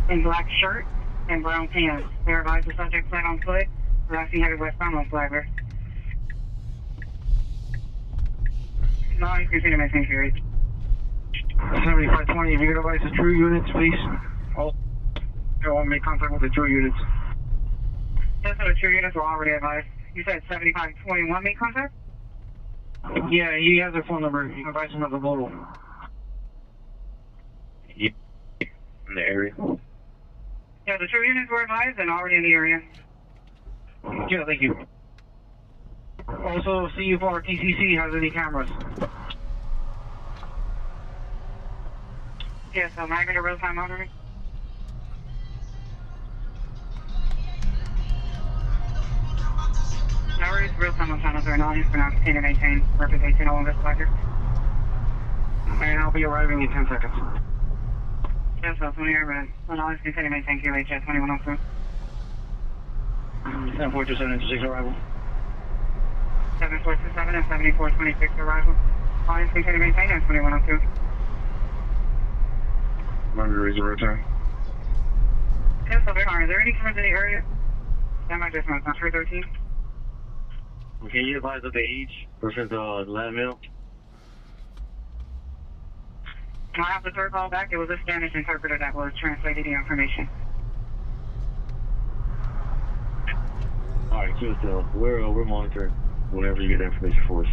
in black shirt and brown pants. They're advised the subject fled on foot. We're asking heavy westbound on Flagler. No, you continue my same period. 7520, if you could advise the true units, please. All everyone make contact with the true units. Yes, so the true units were already advised. You said 7521 made contact? Yeah, he has their phone number. You can advise him of the model. Yeah. In the area. Yeah, the true units were advised and already in the area. Yeah, thank you. Also, see if our TCC has any cameras. Yeah, so Magnet real-time monitoring. Towers, real-time on channel 39 for now. Continue to maintain. Purpose 1801 West Flagler. And I'll be arriving in 10 seconds. Yes, so 20 air, but I'll continue to maintain QHS 2102. 7427 arrival. 7427 and 7426 arrival. I'll continue to maintain at 2102. Remember to raise the return. Yes, so there are. Is there any cameras in the area? That might just not 313. Can you advise of the age versus the landmail? I have the third call back. It was a Spanish interpreter that was translating the information. Alright, just we're monitoring whenever you get the information for us.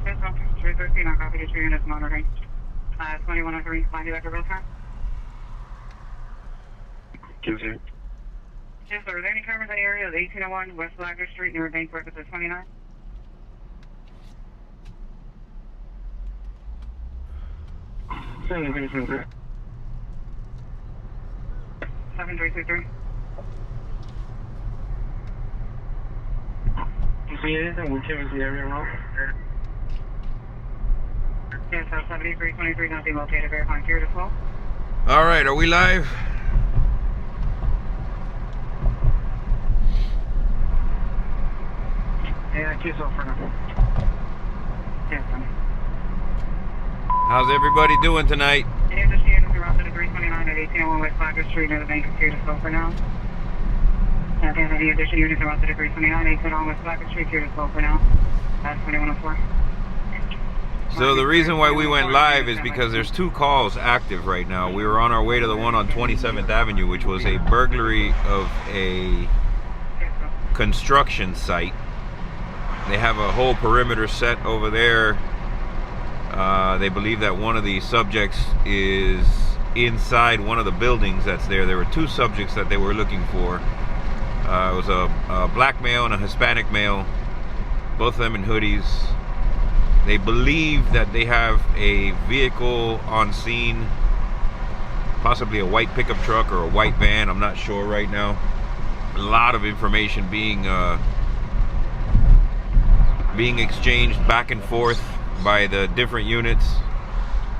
Yes, so 313. I'll copy the 2 units monitoring. 2103. Find you back at real time. Give it here. Yes, sir. Are there any cameras in the area of 1801 West Flagler Street near Bank Breakfast at 29? Same, 7323. You see anything? We can't see the area around. Yes, so 7323. Nothing located. Verifying here as well. All right, are we live? Yeah, kiss off for now. Yes, sir. How's everybody doing tonight? Any of the units are routed to 329 at 1801 West Flagler Street near the Bank of here as well for now. And then any additional units are routed to 329 1801 West Flagler Street here as well for now. That's 2104. So the reason why we went live is because there's 2 calls active right now. We were on our way to the one on 27th Avenue, which was a burglary of a construction site. They have a whole perimeter set over there. They believe that one of the subjects is inside one of the buildings that's there. There were 2 subjects that they were looking for. It was a black male and a Hispanic male, both of them in hoodies. They believe that they have a vehicle on scene, possibly a white pickup truck or a white van. I'm not sure right now. A lot of information being exchanged back and forth by the different units.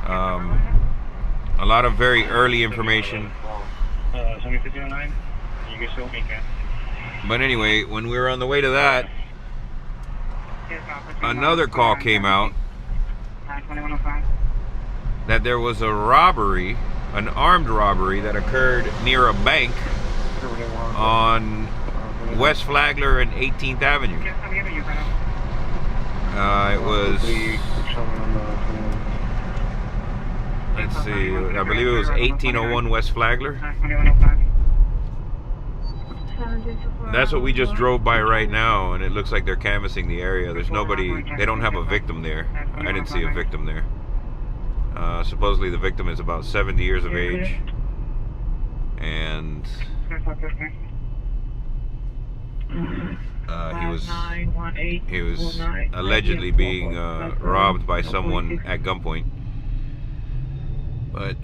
A lot of very early information. 7509, you can show me, can. But anyway, when we were on the way to that, another call came out that there was a robbery, an armed robbery that occurred near a bank on West Flagler and 18th Avenue. It was, let's see, I believe it was 1801 West Flagler. That's what we just drove by right now, and it looks like they're canvassing the area. There's nobody, they don't have a victim there. I didn't see a victim there. Supposedly the victim is about 70 years of age, and he was allegedly being robbed by someone at gunpoint. But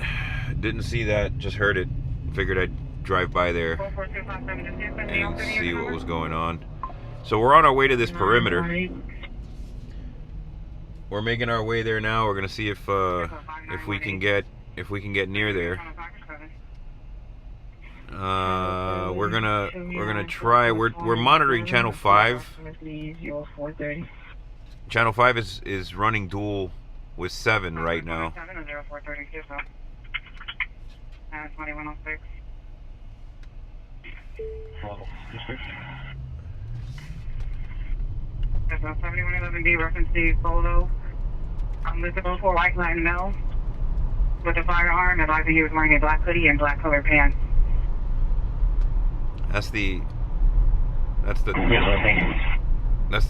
didn't see that, just heard it. Figured I'd drive by there and see what was going on. So we're on our way to this perimeter. We're making our way there now. We're gonna see if we can get near there. We're gonna try. We're monitoring channel 5. Channel 5 is running dual with 7 right now. 2106. Bravo. 6. That's 7111B, reference the photo. Visible for white Latin male with a firearm, advising he was wearing a black hoodie and black colored pants. That's the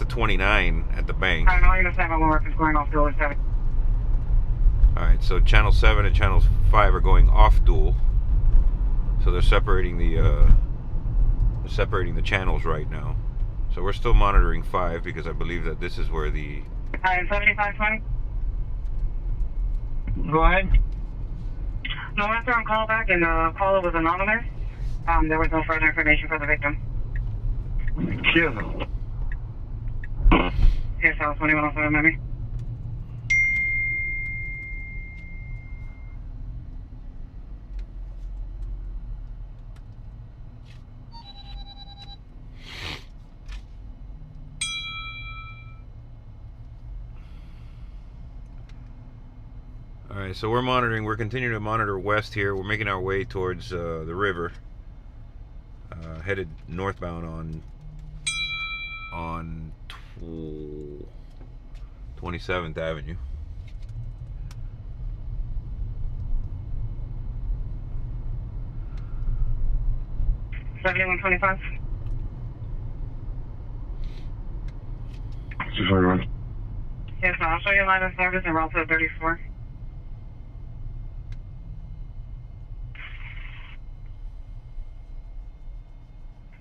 29 at the bank. I know you're gonna have one reference going off dual 7. Alright, so channel 7 and channel 5 are going off dual. So they're separating the channels right now. So we're still monitoring 5 because I believe that this is where the 7520. Go ahead. No, after on callback and the caller was anonymous, there was no further information for the victim. Kill. Here's South 2107, maybe. Alright, so we're continuing to monitor west here. We're making our way towards the river. Headed northbound on 27th Avenue. $71.25. 641. Yes, I'll show you line of service and route to 34.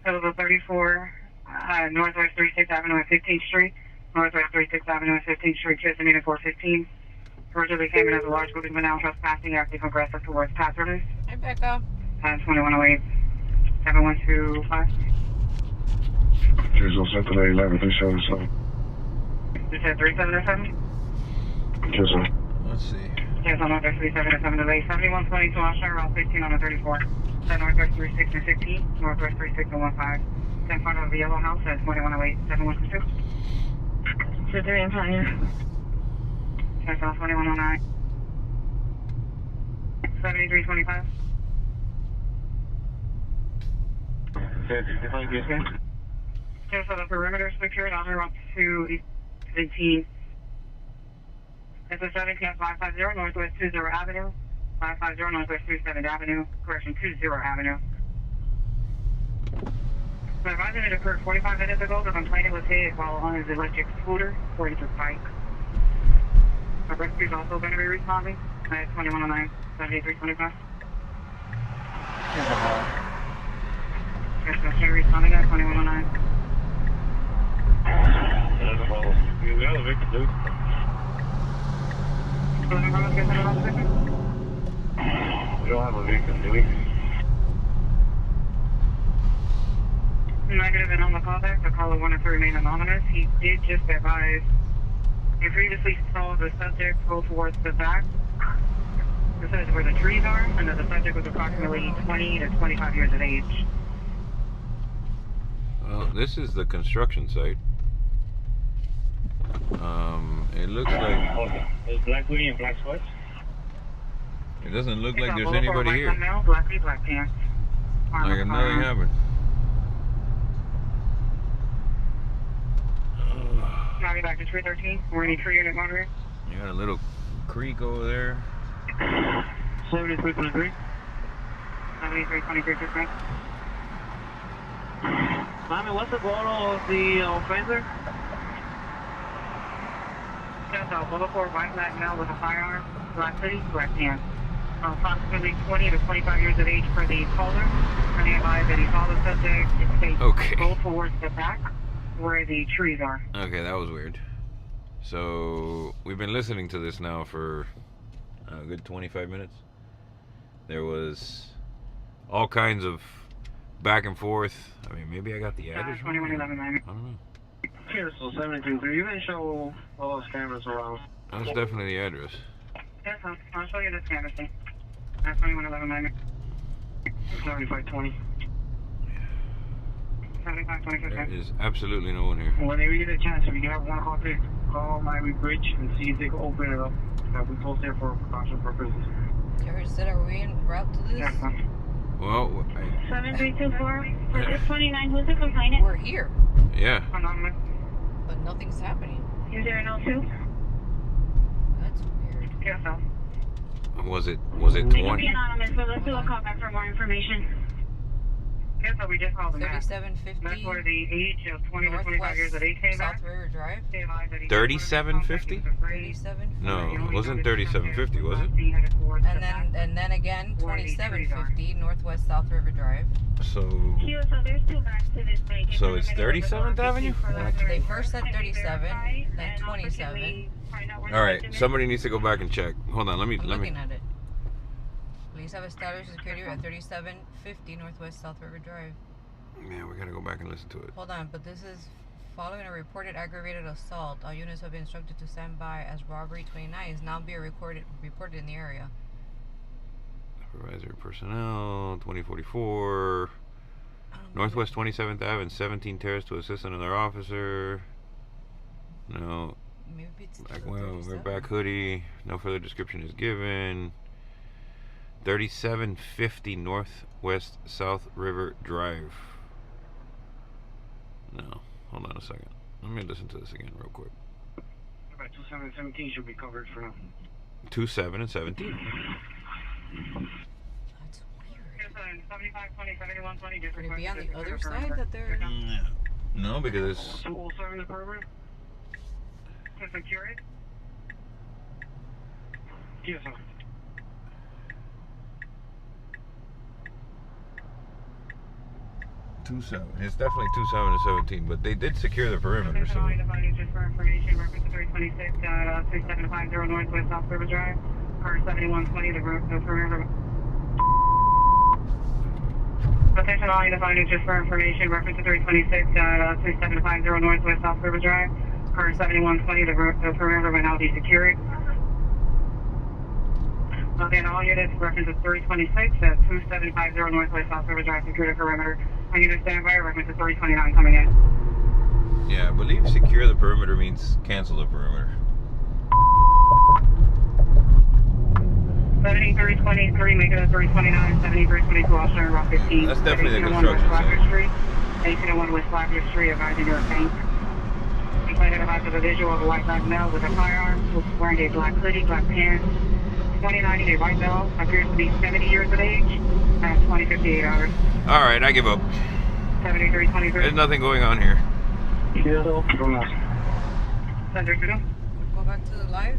It was a 34, Northwest 36th Avenue and 15th Street. Northwest 36th Avenue and 15th Street, Kissimmee 415. Originally came in as a large group, but now trespassing, acting aggressive towards path release. Hi, Becca. 2108, 7125. Here's 07 11 377. You said 377? Yes, sir. Let's see. Yes, on Northwest 37 to 8. 7122, Osher, route 15 on the 34. Then Northwest 36 and 15, Northwest 36 and 15. In front of the yellow house at 2108, 7122. So they're in Pioneer. Yes, on 2109. 7325. Yes, so the perimeter is secured on the route to 18. It's a 17 550 Northwest 20 Avenue. 550 Northwest 37th Avenue. Correction, 20 Avenue. So advising it occurred 45 minutes ago. The complainant was hit while on his electric scooter, according to bike. The rescue is also going to be responding at 2109, 7325. Yes, so she's responding at 2109. That's a problem. We have a victim, dude. So the road gets another victim? We don't have a victim, do we? Negative and on the callback, the caller wanted to remain anonymous. He did just advise he previously saw the subject go towards the back. This is where the trees are, and that the subject was approximately 20 to 25 years of age. Well, this is the construction site. It looks like Okay. There's black hoodie and black sweats. it doesn't look like there's Black anybody white here. Male, black hoodie, black pants. Like if nothing happened. Now you're back to 313. We're any tree unit monitoring. You got a little creek over there. 7323. 7323%. Mommy, what's the photo of the offender? Just a Boulevard white black male with a firearm, black hoodie, black pants. Approximately 20 to 25 years of age for the caller. And he advised that he saw the subject Okay. go towards the back where the trees are. Okay, that was weird. So we've been listening to this now for a good 25 minutes. There was all kinds of back and forth. I mean, maybe I got the address wrong. 2111. I don't know. Here's 7323. You can show all those cameras around. That's definitely the address. Yes, I'll show you this camera thing. That's 2111. 7520. 7520%. There is absolutely no one here. Whenever you get a chance, if you have one call Miami Bridge and see if they can open it up. We close there for precaution purposes. Jared said, are we en route to this? Yes, sir. Well, 7324 for 629. Who's the complainant? We're here, yeah. Anonymous. but nothing's happening. Is there an 02? That's weird. Yes, sir. Was it They can be 20? anonymous, but let's do a call back for more information. Yes, sir. We just called them back. 3750 That's where the age of 20 to 25 years of age came South back. River Drive. 3750? 3750. No, it wasn't 3750, was it? And then again 2750 Northwest South River Drive. So So there's two backs to this break. It's So in the it's middle of the 37th block. Avenue? For that, They there's first said can be 37, verified, then and also 27. can we find out where the all right, victim is? somebody needs to go back and check. Hold on, let me I'm looking at it. Police have established security at 3750 Northwest South River Drive. Yeah, we gotta go back and listen to it. Hold on, but this is following a reported aggravated assault. All units have been instructed to stand by as robbery 29 is now being reported in the area. Supervisory personnel, 2044. Northwest 27th Ave and 17 Terrace to assist another officer. No. Maybe it's Back, well, we're 37. back hoodie. No further description is given. 3750 Northwest South River Drive. No. Hold on a second. Let me listen to this again real quick. About 27 and 17 should be covered for now. 27 and 17. That's weird. Yes, sir. 7520, 7120. Just Could it be requested on the to other confirm side that they're... No, because it's 207 the program. To secure it? Yes, sir. It's definitely 27 and 17, but they did secure the perimeter, so. Just for information, reference to 326, 3750 Northwest South River Drive, car 7120, the perimeter. Attention all unified, just for information, reference to 326, 3750 Northwest South River Drive, car 7120, the perimeter will now be secured. Again, all units, reference to 326, 2750 Northwest South River Drive, secure the perimeter. I need to stand by, reference to 329 coming in. Yeah, I believe secure the perimeter means cancel the perimeter. 7323, make it a 329, 7322, Austin, Route 15. That's definitely the 1801 construction West site. Flagler Street, 1801 West Flagler Street, advising your bank. You can identify to the visual of a white black male with a firearm, who's wearing a black hoodie, black pants, 2090, a white male, appears to be 70 years of age, and 2058 hours. All right, I give up. 7323. There's nothing going on here. Center to Go back to the live?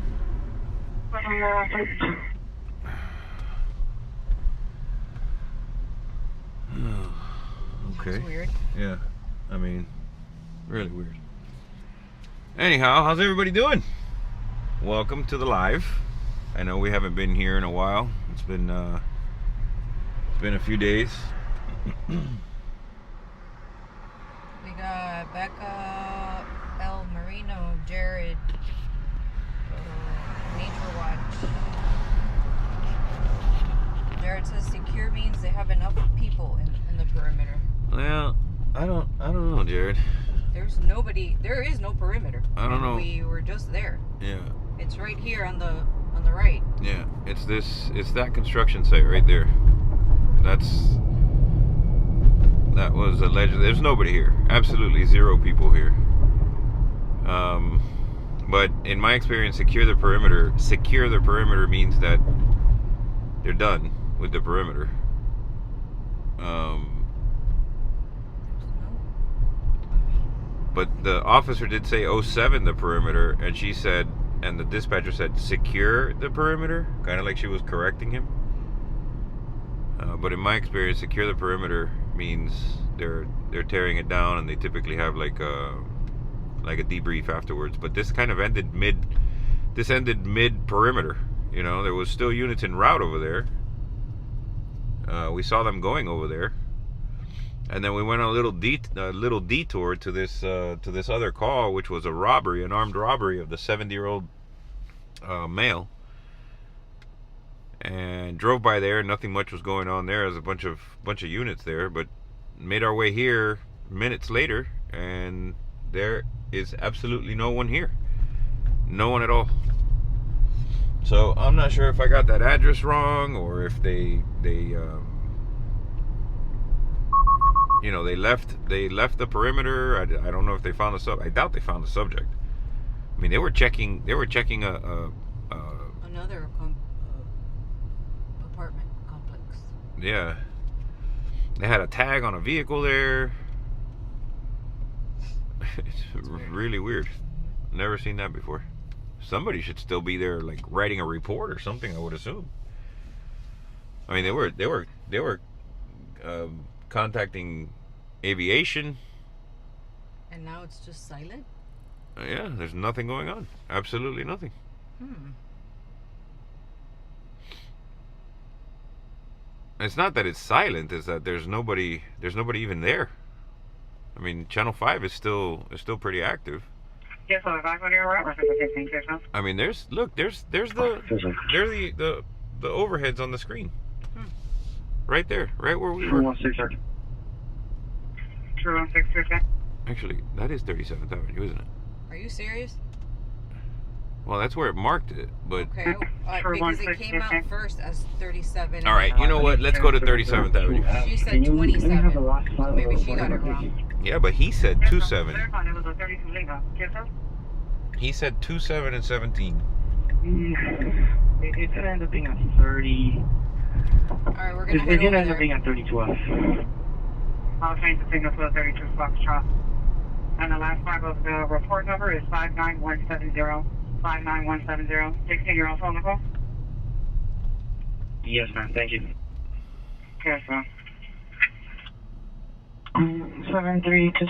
Okay. It's weird. Yeah, I mean, really weird. Anyhow, how's everybody doing? Welcome to the live. I know we haven't been here in a while. It's been a few days. We got Becca, El Marino, Jared, Nature Watch. Jared says secure means they have enough people in the perimeter. Well, I don't know, Jared. There is no perimeter. I don't know. We were just there. Yeah, It's right here on the right. yeah. It's that construction site right there. That was alleged. There's nobody here. Absolutely zero people here. But in my experience, secure the perimeter means that they're done with the perimeter. But the officer did say 07 the perimeter, and she said, and the dispatcher said secure the perimeter, kind of like she was correcting him. But in my experience, secure the perimeter means they're tearing it down, and they typically have like a debrief afterwards. But this kind of ended mid perimeter. You know, there was still units en route over there. We saw them going over there, and then we went on a little detour to this other call, which was an armed robbery of the 70-year-old male. And drove by there, nothing much was going on there. There's a bunch of units there, but made our way here minutes later, and there is absolutely no one here. No one at all. So I'm not sure if I got that address wrong or if they you know, they left the perimeter. I don't know if they found the I doubt they found the subject. I mean, they were checking another apartment complex. Yeah. They had a tag on a vehicle there. It's really weird. Never seen that before. Somebody should still be there, like writing a report or something, I would assume. I mean, they were contacting aviation. And now it's just silent? Yeah, there's nothing going on. Absolutely nothing. It's not that it's silent, it's that there's nobody even there. I mean, Channel 5 is still pretty active. Yes, so back when you're right, reference 15, sir. I mean, there's the overheads on the screen. Right there, right where we were. 216, 216, sir. Actually, that is 37th Avenue, isn't it? Are you serious? Well, that's where it marked it, but... Okay, because it came out first as 37. All right, you know what? Let's go to 37th Avenue. She said 27, so maybe she got it wrong. Yeah, but he said 27. It was a 32 Lingo. Yes, sir? He said 27 and 17. It ended up being at 30. Alright, we're gonna head It over ended up being there. at 32. I'll change the signal to a 32 Foxtrot. And the last part of the report number is 59170. 59170. 16-year old phone call? Yes, ma'am. Thank you. Yes, sir. 732.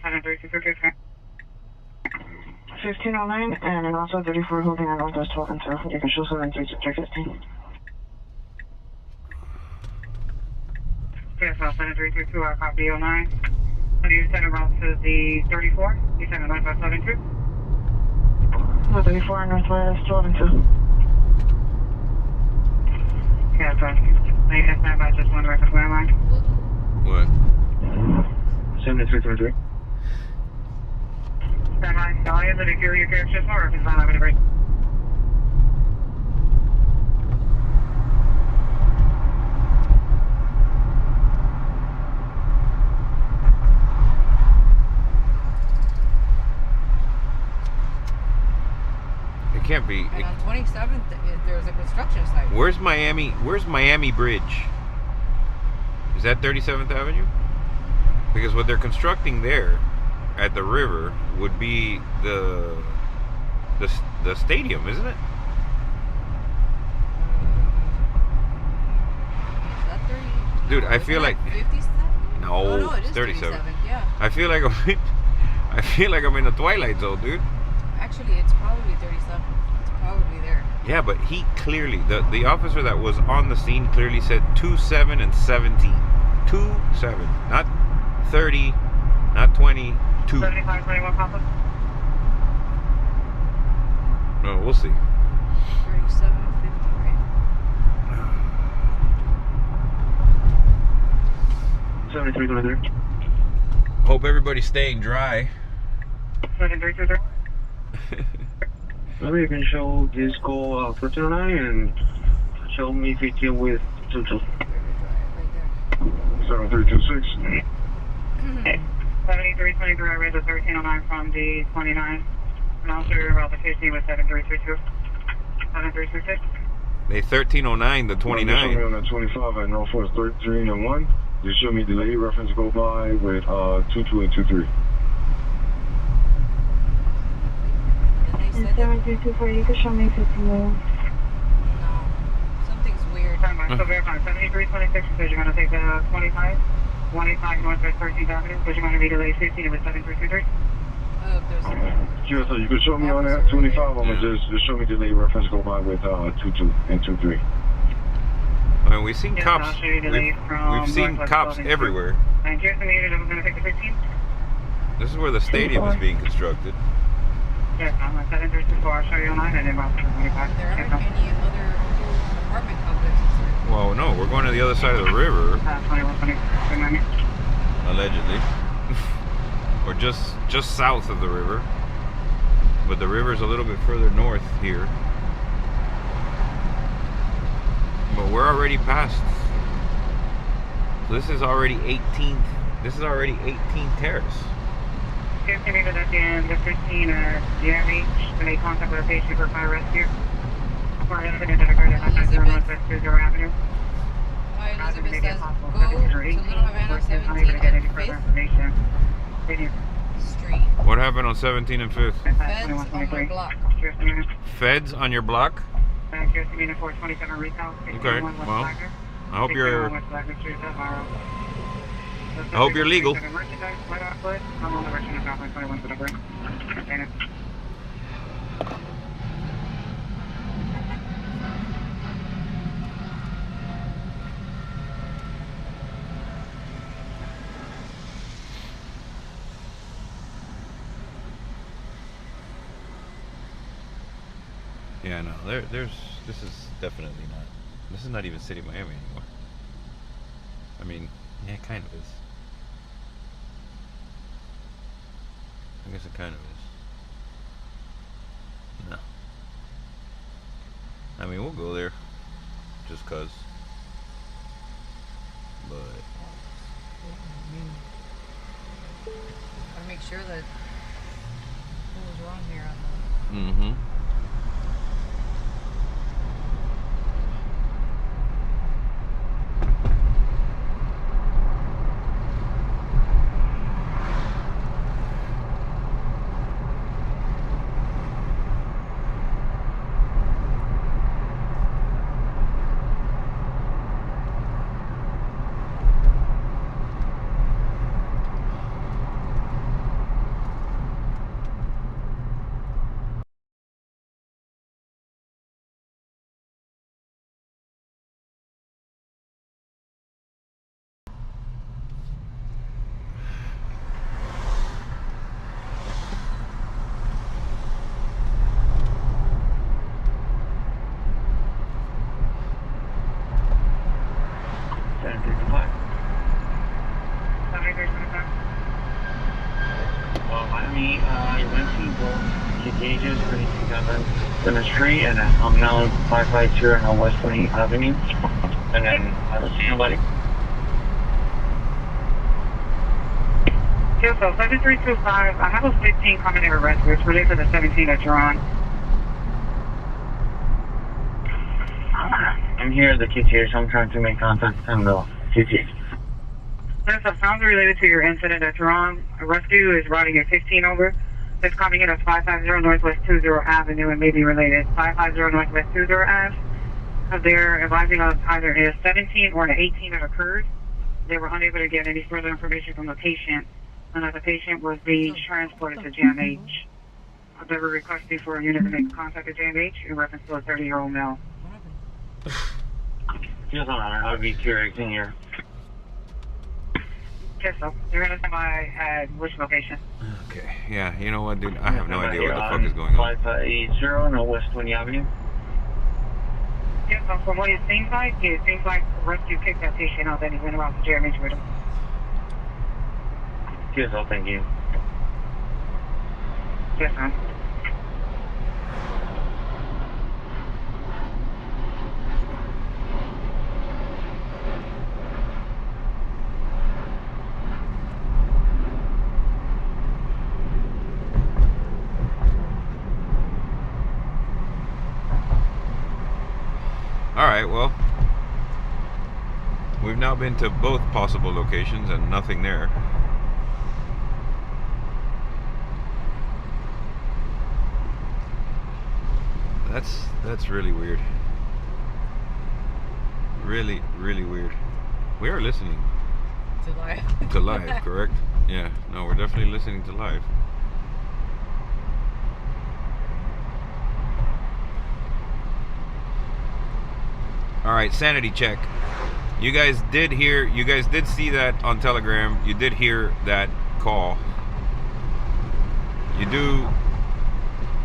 732, sir. 1509 and also 34 holding on Northwest 12 and 12. You can show 732. Yes, 7332, I copy 09. So you send a route to the 34? You send a Northwest 72? No, 34 and Northwest 12 and 2. Yes, sir. Now you can stand by just one reference landline. What? 7323. Stand by. All you have to do your characters or reference line over the break. Can't be. And on 27th, there's a construction site. Where's Miami Bridge? Is that 37th Avenue? Because what they're constructing there at the river would be the stadium, isn't it? Is that 30? Dude, no, I feel like 57? no, Oh, no, it is 37. Yeah. I feel like I'm in the Twilight Zone, dude. Actually, it's probably 37. It's probably there. Yeah, but he clearly, the officer that was on the scene clearly said 27 and 17. 27, not 30, not 20, 2. 75, 21, Papa. No, we'll see. 3750, right? 7323. Hope everybody's staying dry. 7323. Maybe you can show this call 1409 and show me if it deal with 22. Right there. 7326. 7323, I read the 1309 from the 29. And also about the 15 with 7332. 7326. They 1309, the You show me 29. on the 25 at Northwest 13 and 1. You show me delay reference go by with 22 and 23. And they said that, 7324, you can show me 15. no, something's weird. Stand by. So verify. 7326 says you're going to take the 25. 185 Northwest 13th Avenue. Says you're going to be delayed 15 with 7323. Oh, there's Sure, so you can show me on that 25. I'm gonna just show me delay reference go by with 22 and 23. I mean, we've seen Yes, cops. I'll show you delays from We've seen Northwest cops 12 and everywhere. And here's the meter that we're going to take the 15. This is where the stadium is being constructed. Yes, I'm at 7324. I'll show you online and then about 25. there aren't any other apartment complexes there. Well, no, we're going to the other side of the river, 21, allegedly, or just south of the river. but the river's a little bit further north here. But we're already past. So this is already 18th. This is already 18th Terrace. Estimated at the end of 15 GMH to make contact with a patient for fire rescue. For an incident that occurred at 950 Northwest 20 Avenue. Hi, Elizabeth Maybe says, possible go second to or 18. Little Havana We're 17 unable to get any and further 5th information. Video. Street. What happened on 17 and 5th? Feds on my block. Feds on your block? Cheers to Unit 427 Retail. Okay, well, I hope you're legal. Yeah, no, this is definitely not. This is not even City Miami anymore. I mean, yeah, it kind of is. I guess it kind of is. No. I mean, we'll go there. Just cause. But. Gotta make sure that who was wrong here on the... Mm-hmm. Miami, you went to both gauges for the street, and I'm now 552 on West 20 Avenue, and then I don't see nobody. So 7325, I have a 15 coming in rescue. It's related to the 17 that's drawn. I'm here at the QTA, so I'm trying to make contact from the QTA. This sounds related to your incident that's wrong. A rescue is routing at 15 over. It's coming in at 550 Northwest 20 Avenue and may be related. 550 Northwest 20 Ave. They're advising of either a 17 or an 18 that occurred. They were unable to get any further information from the patient, and that the patient was being transported to JMH. They were requesting for a unit to make contact with JMH in reference to a 30-year-old male. Just on I'll be curious in here. Yes, so you're gonna send my which location? Okay, yeah, you know what, dude? I have no idea what the fuck is going on. 580 no West 20 Avenue. Yes, so from what it seems like rescue picked that patient up and he went around to JMH with him. Yes, I'll thank you. Yes, ma'am. Alright, well, we've now been to both possible locations and nothing there. That's really weird. Really, really weird. We are listening To live. to live, correct? Yeah, no, we're definitely listening to live. Alright, sanity check. You guys did see that on Telegram. You did hear that call. You do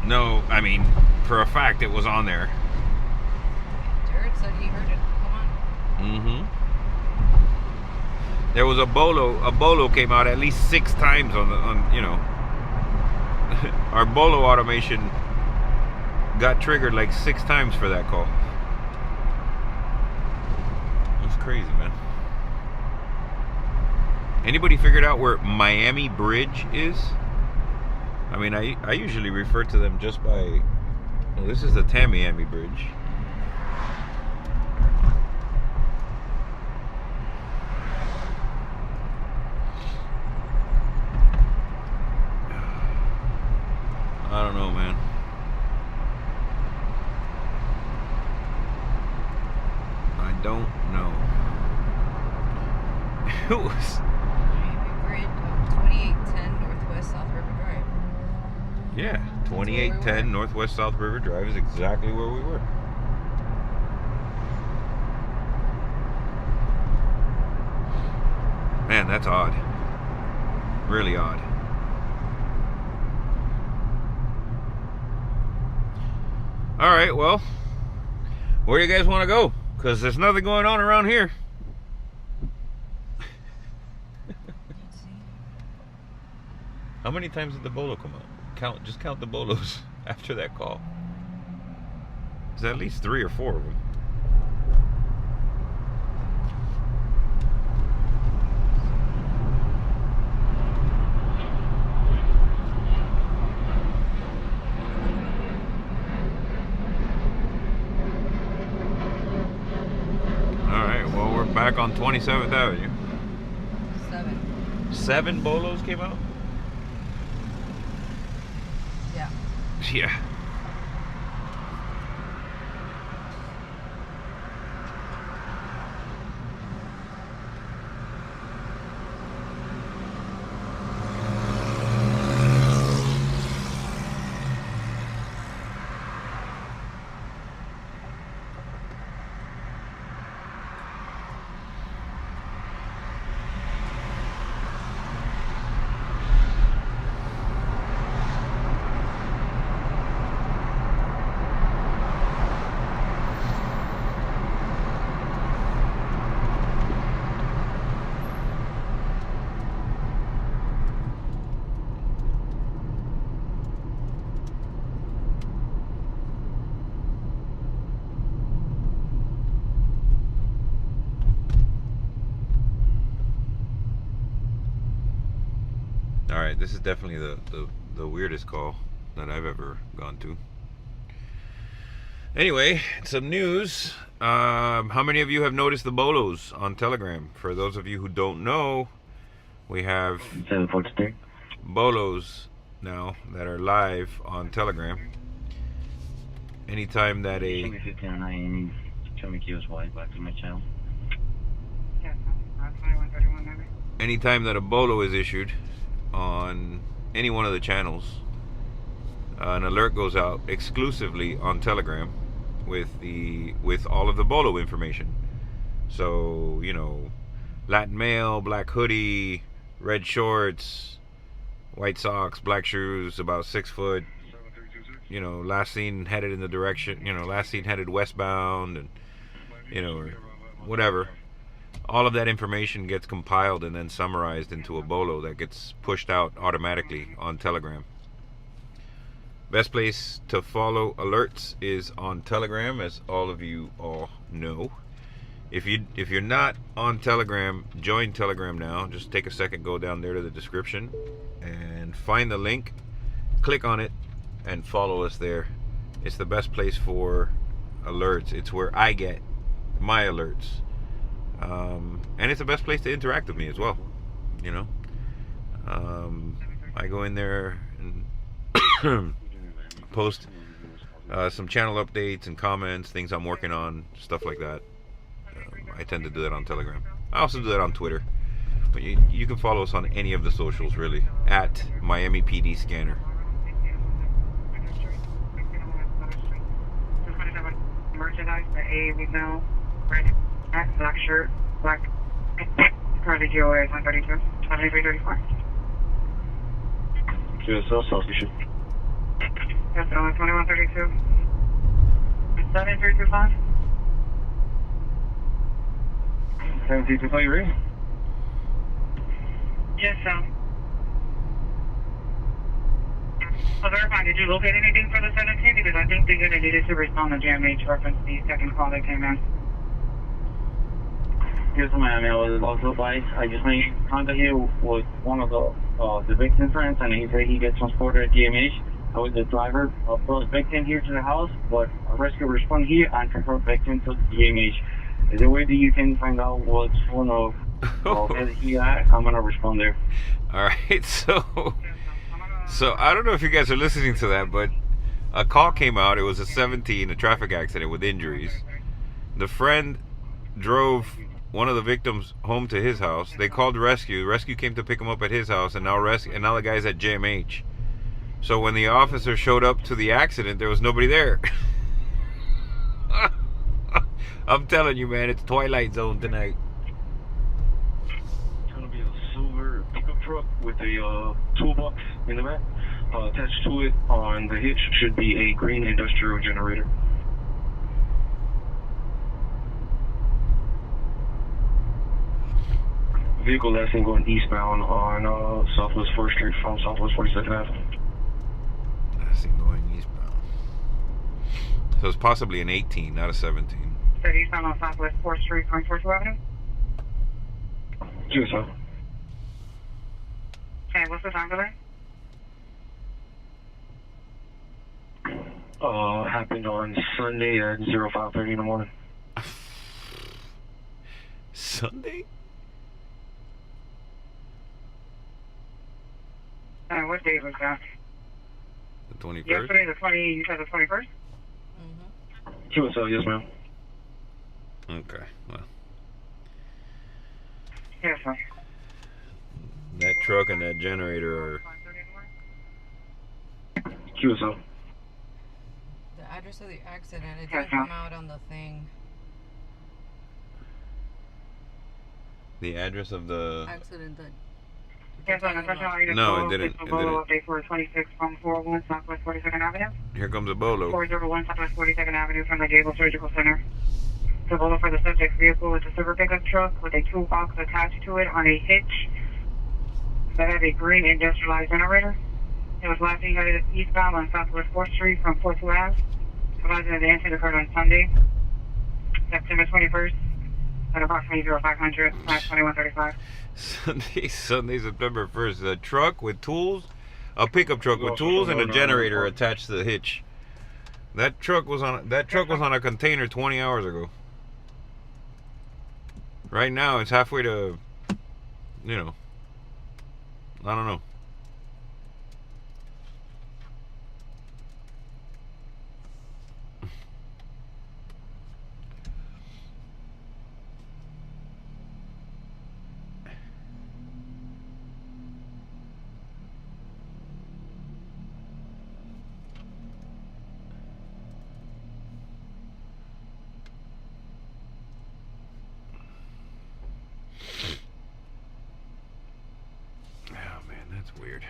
know, I mean, for a fact it was on there. Jared said he heard it. Come on. There was a bolo came out at least 6 times on you know. our bolo automation got triggered like 6 times for that call. That's crazy, man. Anybody figured out where Miami Bridge is? I mean, I usually refer to them just by... Well, this is the Tamiami Bridge. I don't know, man. I don't know. It was... Miami Bridge, 2810 Northwest South River Drive. Yeah, 2810 Northwest South River Drive is exactly where we were. Man, that's odd. Really odd. Alright, well, where do you guys want to go? Because there's nothing going on around here. How many times did the bolo come out? Just count the bolos after that call. There's at least 3 or 4 of them. Back on 27th Avenue. 7 bolos came out? Yeah. Yeah. Alright, this is definitely the weirdest call that I've ever gone to. Anyway, some news. How many of you have noticed the bolos on Telegram? For those of you who don't know, we have 743 bolos now that are live on Telegram. Anytime that a... Show me 1509, show me Kios wide back to my channel. Yes, 2131 number. Anytime that a bolo is issued on any one of the channels, an alert goes out exclusively on Telegram with all of the bolo information. So, you know, Latin male, black hoodie, red shorts, white socks, black shoes, about 6 foot, you know, last seen headed in the direction, you know, last seen headed westbound, and, you know, or whatever. All of that information gets compiled and then summarized into a bolo that gets pushed out automatically on Telegram. Best place to follow alerts is on Telegram, as all of you all know. If you're not on Telegram, join Telegram now. Just take a second, go down there to the description and find the link, click on it, and follow us there. It's the best place for alerts. It's where I get my alerts. And it's the best place to interact with me as well, you know. I go in there and post some channel updates and comments, things I'm working on, stuff like that. I tend to do that on Telegram. I also do that on Twitter, but you can follow us on any of the socials, really, at Miami PD Scanner. Merchandise, the A, we know, red hat, black shirt, black card of GOA is 132, 2334. QSL, South Station. Yes, 2132. 7325. 7325, you ready? Yes, So verify, did you locate anything for the 17? Because I think the unit needed to respond to GMH reference the second call that came in. Yes, ma'am. I was also advised. I just made contact here with one of the victim's friends, and he said he gets transported at GMH. I was the driver of the victim here to the house, but a rescue responded here and transported victim to the GMH. Is there a way that you can find out what's going on? Where he at? I'm gonna respond there. All right, so I don't know if you guys are listening to that, but a call came out. It was a 17, a traffic accident with injuries. The friend drove one of the victims home to his house. They called rescue. Rescue came to pick him up at his house, and now the guy's at GMH. So when the officer showed up to the accident, there was nobody there. I'm telling you, man, it's Twilight Zone tonight. It's gonna be a silver pickup truck with a toolbox in the back. Attached to it on the hitch should be a green industrial generator. Vehicle last seen going eastbound on Southwest 4th Street from Southwest 42nd Avenue. Last thing going eastbound. So it's possibly an 18, not a 17. So eastbound on Southwest 4th Street from 4th Avenue? Yes, sir. Okay, what's the time delay? Happened on Sunday at 05:30 in the morning. Sunday? What date was that? The 21st? Yesterday, the 20, you said the 21st? Yes, sir. Yes, ma'am. Okay, well. Yes, sir. That truck and that generator are... Yes, sir. The address of the accident, it didn't come out on the thing. The address of the... Accident that... Yes, sir. No, it didn't. It didn't. Update for 26 from 401 Southwest 42nd Avenue. Here comes a bolo. 401 Southwest 42nd Avenue from the Gable Surgical Center. The bolo for the subject's vehicle is a silver pickup truck with a toolbox attached to it on a hitch that has a green industrialized generator. It was last seen headed eastbound on Southwest 4th Street from 42 Ave. Advising that the incident occurred on Sunday, September 21st, at approximately 0500 at 2135. Sunday, September 1st. A truck with tools, a pickup truck with tools and a generator attached to the hitch. That truck was on a container 20 hours ago. Right now, it's halfway to, I don't know. Weird.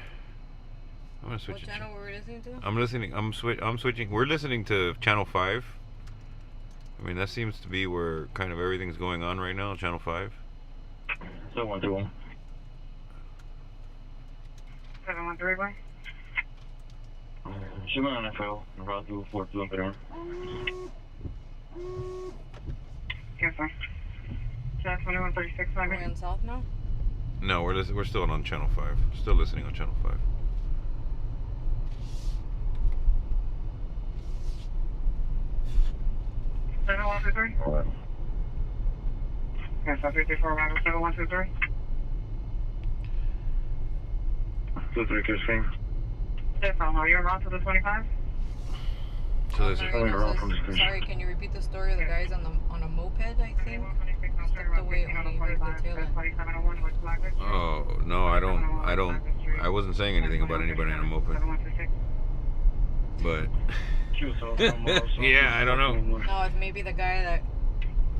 I'm gonna switch. What channel were we listening to? I'm switching. We're listening to channel 5. I mean, that seems to be where kind of everything's going on right now. Channel 5. 713. 713, boy. Should be on FL. Route 242 Imperial. Yes, sir. 2136, Are we in South now? No, we're still on channel 5. Still listening on channel 5. Seven 123. Yes, 334 arrival 7123. 23 Kiss Yes, are you around to the 25? So this is Sorry, can you repeat the story of the guys on a moped, I think? Stepped away only heard the tail end. Oh, no, I wasn't saying anything about anybody on a moped. But yeah, I don't know. No, it's maybe the guy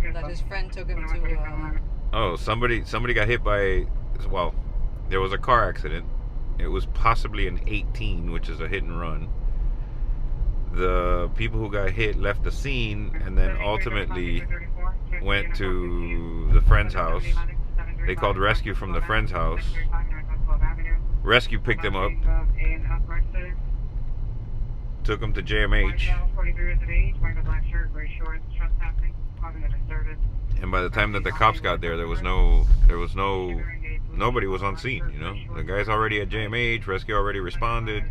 that his friend took him to Oh, somebody got hit by, well, there was a car accident. It was possibly an 18, which is a hit and run. The people who got hit left the scene and then ultimately went to the friend's house. They called rescue from the friend's house. Rescue picked them up. took him to White JMH. male, 43 years of age, wearing a black shirt, gray shorts, trespassing, causing a disturbance. And by the time that the cops got there, nobody was on scene, you know. The guy's already at JMH, rescue already responded.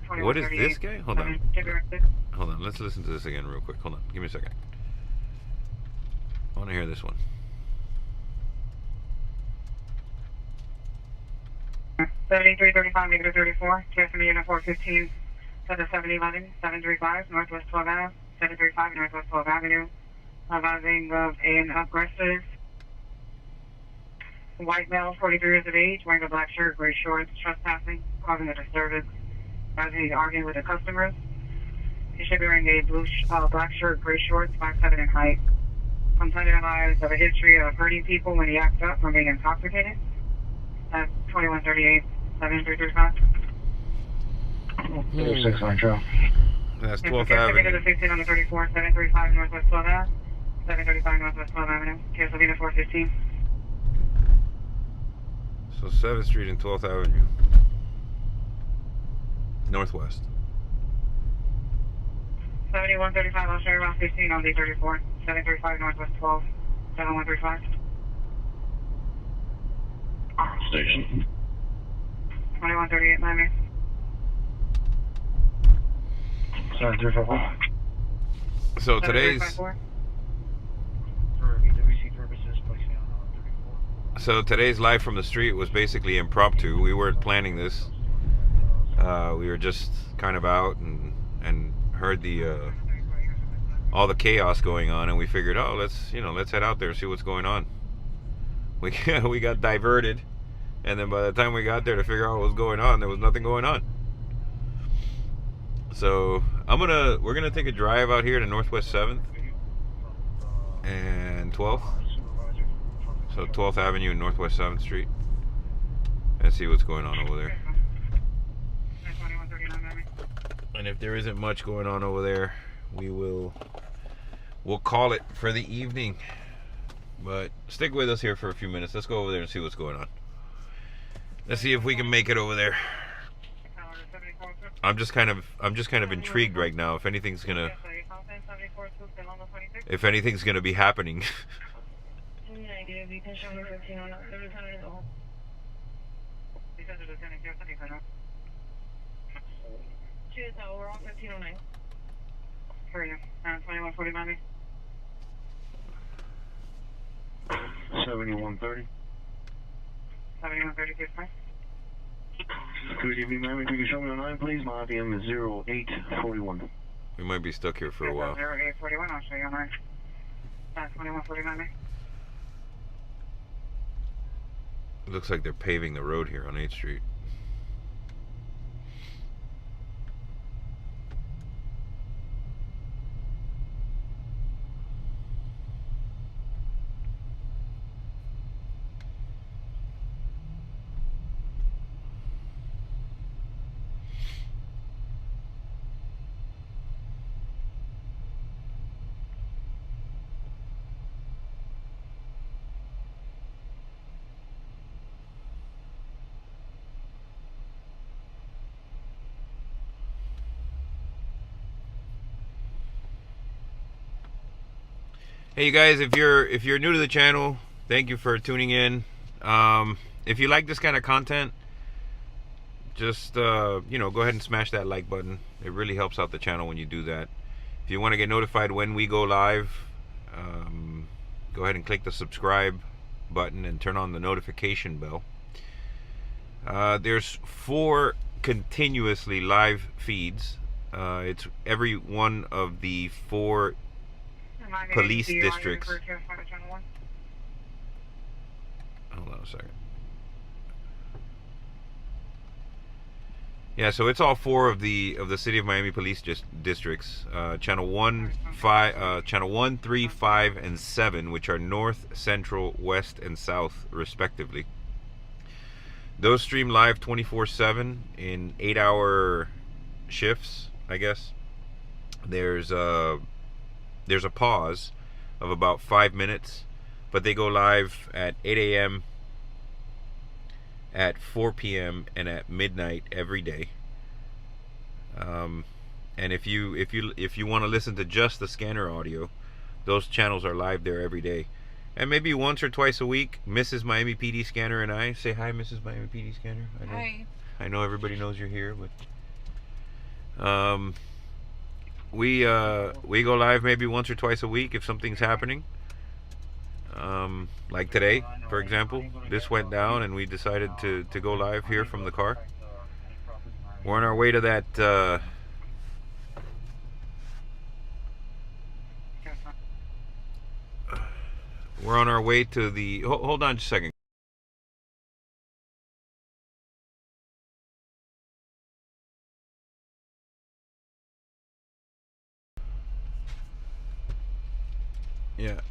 What is this guy? Hold on, let's listen to this again real quick. Hold on, give me a second. I want to hear this one. 7335, negative 34, TSM unit 415, to the 7011, 735, Northwest 12 Ave, 735, Northwest 12 Avenue, advising of an aggressive white male, 43 years of age, wearing a black shirt, gray shorts, trespassing, causing a disturbance, as he's arguing with the customers. He should be wearing a black shirt, gray shorts, 5'7" in height. Complainant advised of a history of hurting people when he acts up from being intoxicated. That's 2138, 7335. 36 on trail. That's 12th Avenue. 16 on the 34, 735 Northwest 12 Ave, 735 Northwest 12 Avenue, TSM unit 415. So 7th Street and 12th Avenue. Northwest. 7135 Australia Route 15 on D34, 735 Northwest 12, 7135. Station. 2138 Miami. 7354. So today's 7354. So today's live from the street was basically impromptu. We weren't planning this. We were just kind of out and heard the all the chaos going on, and we figured, oh, let's head out there and see what's going on. We got diverted, and then by the time we got there to figure out what was going on, there was nothing going on. So we're gonna take a drive out here to Northwest 7th and 12th. So 12th Avenue and Northwest 7th Street, and see what's going on over there. And if there isn't much going on over there, we'll call it for the evening. But stick with us here for a few minutes. Let's go over there and see what's going on. Let's see if we can make it over there. I'm just kind of intrigued right now if anything's gonna be happening. We're on 1509. Here you are. 2140 Miami. 7130. 7130, please, fine. Good evening, ma'am. If you can show me online, please. My IBM is 0841. We might be stuck here for a while. 0841, I'll show you online. 2140 Miami. It looks like they're paving the road here on 8th Street. Hey you guys, if you're new to the channel, thank you for tuning in. If you like this kind of content, just go ahead and smash that like button. It really helps out the channel when you do that. If you want to get notified when we go live, go ahead and click the subscribe button and turn on the notification bell. There's 4 continuously live feeds. It's every one of the 4 police districts. Hold on a second. Yeah, so it's all 4 of the City of Miami police districts. Channel 1, 3, 5, and 7, which are north, central, west, and south, respectively. Those stream live 24/7 in 8-hour shifts, I guess. There's a pause of about 5 minutes, but they go live at 8 a.m., at 4 p.m. and at midnight every day. And if you want to listen to just the scanner audio, those channels are live there every day. And maybe once or twice a week, Mrs. Miami PD Scanner and I say hi, Mrs. Miami PD Scanner. Hi. I know everybody knows you're here, but we go live maybe once or twice a week if something's happening. Like today, for example, this went down and we decided to go live here from the car. We're on our way to that we're on our way to the hold on just a second. Yeah.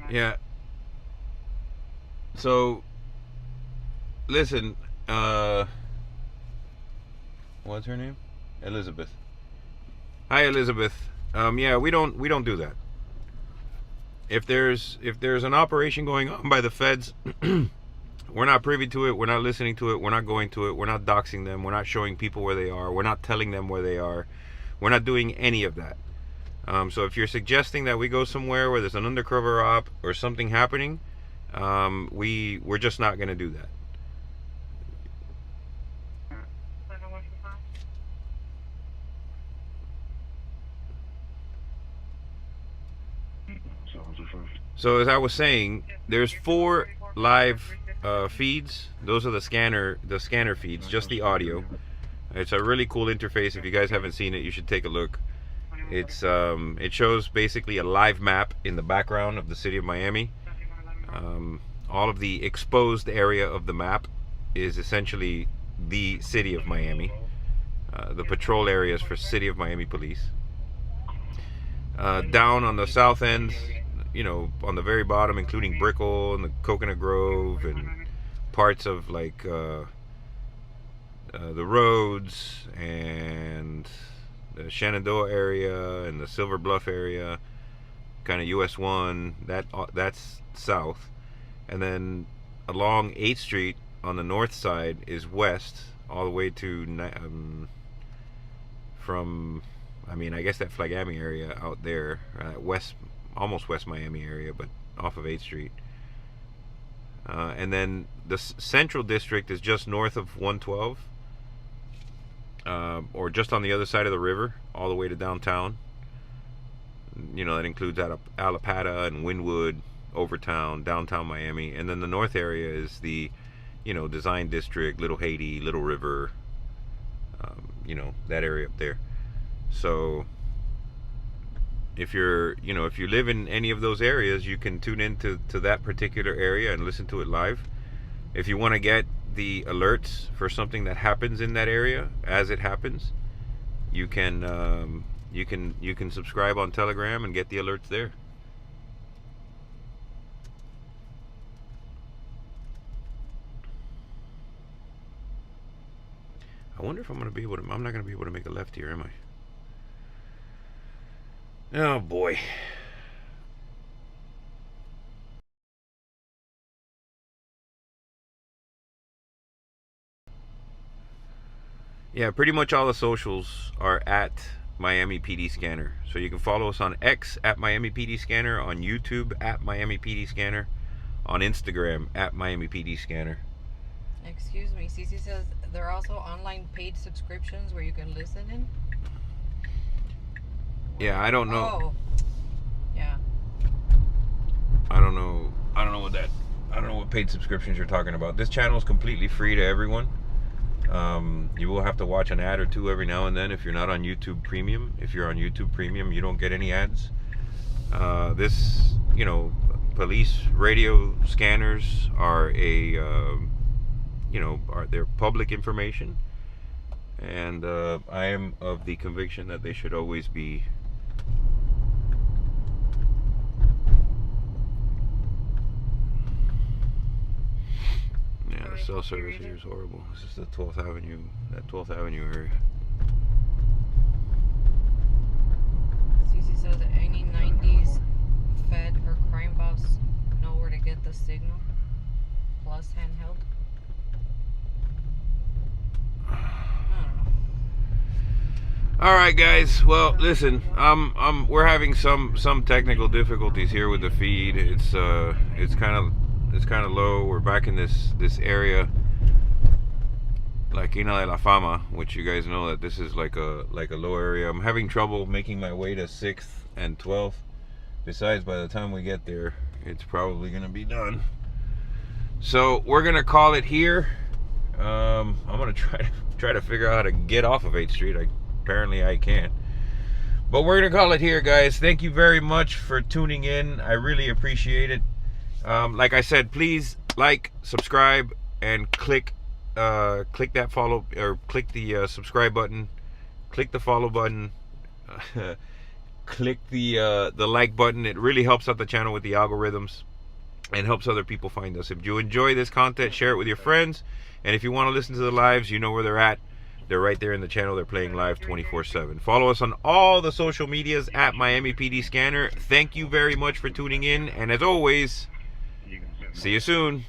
Yeah. So, listen, what's her name? Elizabeth. Hi, Elizabeth. Yeah, we don't do that. If there's an operation going on by the feds, we're not privy to it. We're not listening to it. We're not going to it. We're not doxing them. We're not showing people where they are. We're not telling them where they are. We're not doing any of that. So if you're suggesting that we go somewhere where there's an undercover op or something happening, we're just not going to do that. So as I was saying, there's 4 live feeds. Those are the scanner feeds, just the audio. It's a really cool interface. If you guys haven't seen it, you should take a look. It's it shows basically a live map in the background of the city of Miami. All of the exposed area of the map is essentially the city of Miami. The patrol areas for City of Miami Police. Down on the south end, you know, on the very bottom, including Brickell and the Coconut Grove and parts of like the roads and the Shenandoah area and the Silver Bluff area, kind of US 1. That's south, and then along 8th Street on the north side is west, all the way to from, I mean, I guess that Flagami area out there, west, almost West Miami area, but off of 8th Street. And then the Central District is just north of 112, or just on the other side of the river, all the way to downtown. You know, that includes Alapata and Wynwood, Overtown, downtown Miami. And then the north area is the, you know, Design District, Little Haiti, Little River, you know, that area up there. So if you're, you know, if you live in any of those areas, you can tune into that particular area and listen to it live. If you want to get the alerts for something that happens in that area as it happens, you can subscribe on Telegram and get the alerts there. I wonder if I'm going to be able to, I'm not going to be able to make a left here, am I? Oh boy. Yeah, pretty much all the socials are at Miami PD Scanner. So you can follow us on X at Miami PD Scanner, on YouTube at Miami PD Scanner, on Instagram at Miami PD Scanner. Excuse me, Cece says there are also online paid subscriptions where you can listen in. Yeah, I don't know. Oh, yeah. I don't know what paid subscriptions you're talking about. This channel is completely free to everyone. You will have to watch an ad or two every now and then if you're not on YouTube Premium. If you're on YouTube Premium, you don't get any ads. This, you know, police radio scanners are they're public information, and I am of the conviction that they should always be the cell service here is horrible. This is the 12th Avenue, that 12th Avenue area. the signal. Plus handheld. I don't know. All right, guys. Well, listen, we're having some technical difficulties here with the feed. It's kind of low. We're back in this area, La Quina de la Fama, which you guys know that this is like a low area. I'm having trouble making my way to 6th and 12th. Besides, by the time we get there, it's probably gonna be done. So we're gonna call it here. I'm gonna try to figure out how to get off of 8th Street. Apparently I can't. But we're gonna call it here, guys. Thank you very much for tuning in. I really appreciate it. Like I said, please like, subscribe, and click that follow, or click the subscribe button, click the follow button, click the like button. It really helps out the channel with the algorithms and helps other people find us. If you enjoy this content, share it with your friends. And if you want to listen to the lives, you know where they're at. They're right there in the channel. They're playing live 24/7. Follow us on all the social medias at Miami PD Scanner. Thank you very much for tuning in. And as always, see you soon.